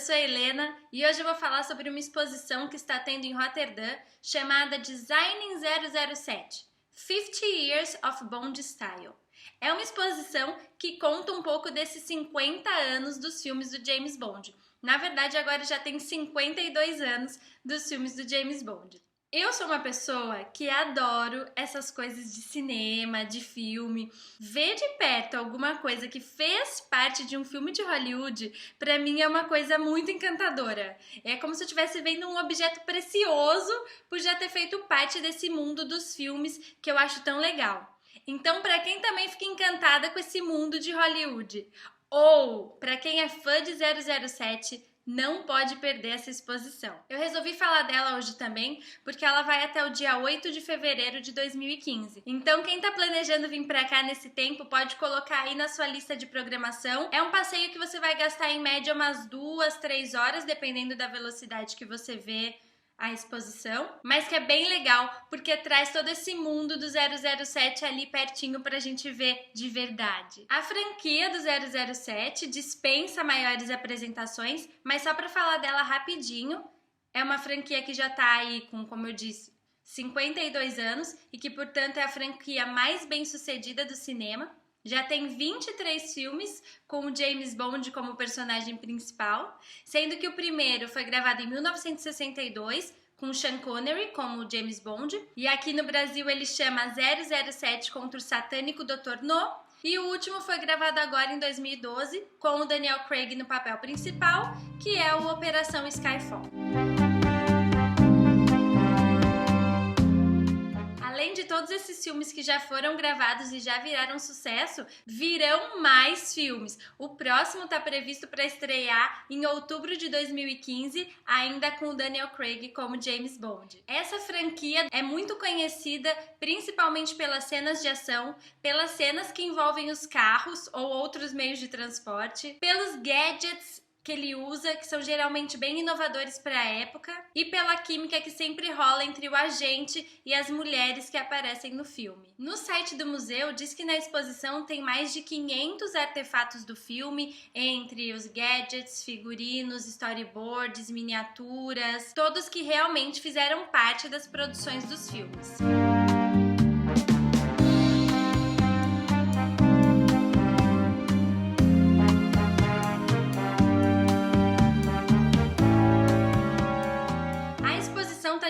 sou a Helena e hoje eu vou falar sobre uma exposição que está tendo em Roterdã chamada Designing 007 50 Years of Bond Style. É uma exposição que conta um pouco desses 50 anos dos filmes do James Bond. Na verdade, agora já tem 52 anos dos filmes do James Bond. Eu sou uma pessoa que adoro essas coisas de cinema, de filme. Ver de perto alguma coisa que fez parte de um filme de Hollywood, pra mim é uma coisa muito encantadora. É como se eu estivesse vendo um objeto precioso por já ter feito parte desse mundo dos filmes que eu acho tão legal. Então, pra quem também fica encantada com esse mundo de Hollywood, ou pra quem é fã de 007, não pode perder essa exposição. Eu resolvi falar dela hoje também, porque ela vai até o dia 8 de fevereiro de 2015. Então, quem tá planejando vir pra cá nesse tempo, pode colocar aí na sua lista de programação. É um passeio que você vai gastar em média umas 2, 3 horas, dependendo da velocidade que você vê a exposição, mas que é bem legal, porque traz todo esse mundo do 007 ali pertinho pra gente ver de verdade. A franquia do 007 dispensa maiores apresentações, mas só pra falar dela rapidinho, é uma franquia que já tá aí com, como eu disse, 52 anos e que, portanto, é a franquia mais bem sucedida do cinema. Já tem 23 filmes com o James Bond como personagem principal, sendo que o primeiro foi gravado em 1962, com Sean Connery como James Bond, e aqui no Brasil ele chama 007 contra o satânico Dr. No, e o último foi gravado agora em 2012, com o Daniel Craig no papel principal, que é o Operação Skyfall. Além de todos esses filmes que já foram gravados e já viraram sucesso, virão mais filmes. O próximo está previsto para estrear em outubro de 2015, ainda com o Daniel Craig como James Bond. Essa franquia é muito conhecida principalmente pelas cenas de ação, pelas cenas que envolvem os carros ou outros meios de transporte, pelos gadgets que ele usa, que são geralmente bem inovadores para a época, e pela química que sempre rola entre o agente e as mulheres que aparecem no filme. No site do museu diz que na exposição tem mais de 500 artefatos do filme, entre os gadgets, figurinos, storyboards, miniaturas, todos que realmente fizeram parte das produções dos filmes.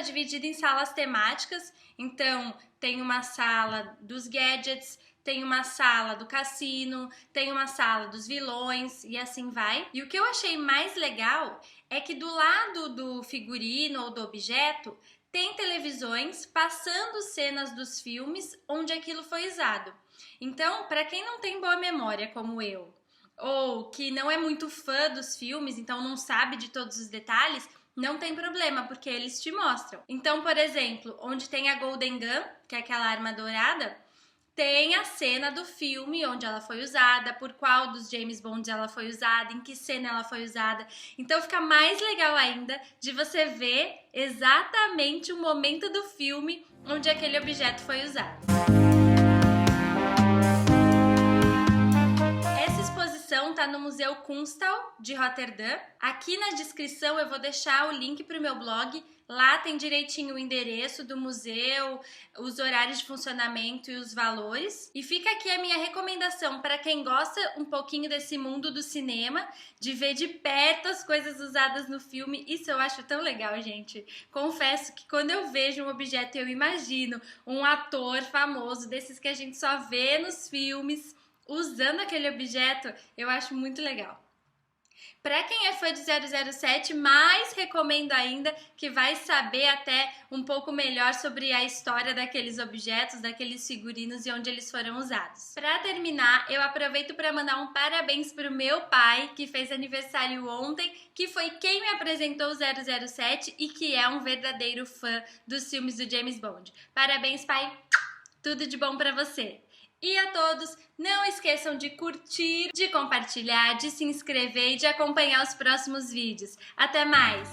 Dividida em salas temáticas, então tem uma sala dos gadgets, tem uma sala do cassino, tem uma sala dos vilões e assim vai. E o que eu achei mais legal é que do lado do figurino ou do objeto tem televisões passando cenas dos filmes onde aquilo foi usado. Então, para quem não tem boa memória como eu, ou que não é muito fã dos filmes, então não sabe de todos os detalhes, não tem problema, porque eles te mostram. Então, por exemplo, onde tem a Golden Gun, que é aquela arma dourada, tem a cena do filme onde ela foi usada, por qual dos James Bond ela foi usada, em que cena ela foi usada. Então fica mais legal ainda de você ver exatamente o momento do filme onde aquele objeto foi usado. Está no Museu Kunsthal de Roterdã. Aqui na descrição eu vou deixar o link para o meu blog. Lá tem direitinho o endereço do museu, os horários de funcionamento e os valores. E fica aqui a minha recomendação para quem gosta um pouquinho desse mundo do cinema, de ver de perto as coisas usadas no filme. Isso eu acho tão legal, gente. Confesso que quando eu vejo um objeto, eu imagino um ator famoso, desses que a gente só vê nos filmes, usando aquele objeto, eu acho muito legal. Para quem é fã de 007, mais recomendo ainda, que vai saber até um pouco melhor sobre a história daqueles objetos, daqueles figurinos e onde eles foram usados. Para terminar, eu aproveito para mandar um parabéns para o meu pai, que fez aniversário ontem, que foi quem me apresentou o 007 e que é um verdadeiro fã dos filmes do James Bond. Parabéns, pai! Tudo de bom para você! E a todos, não esqueçam de curtir, de compartilhar, de se inscrever e de acompanhar os próximos vídeos. Até mais!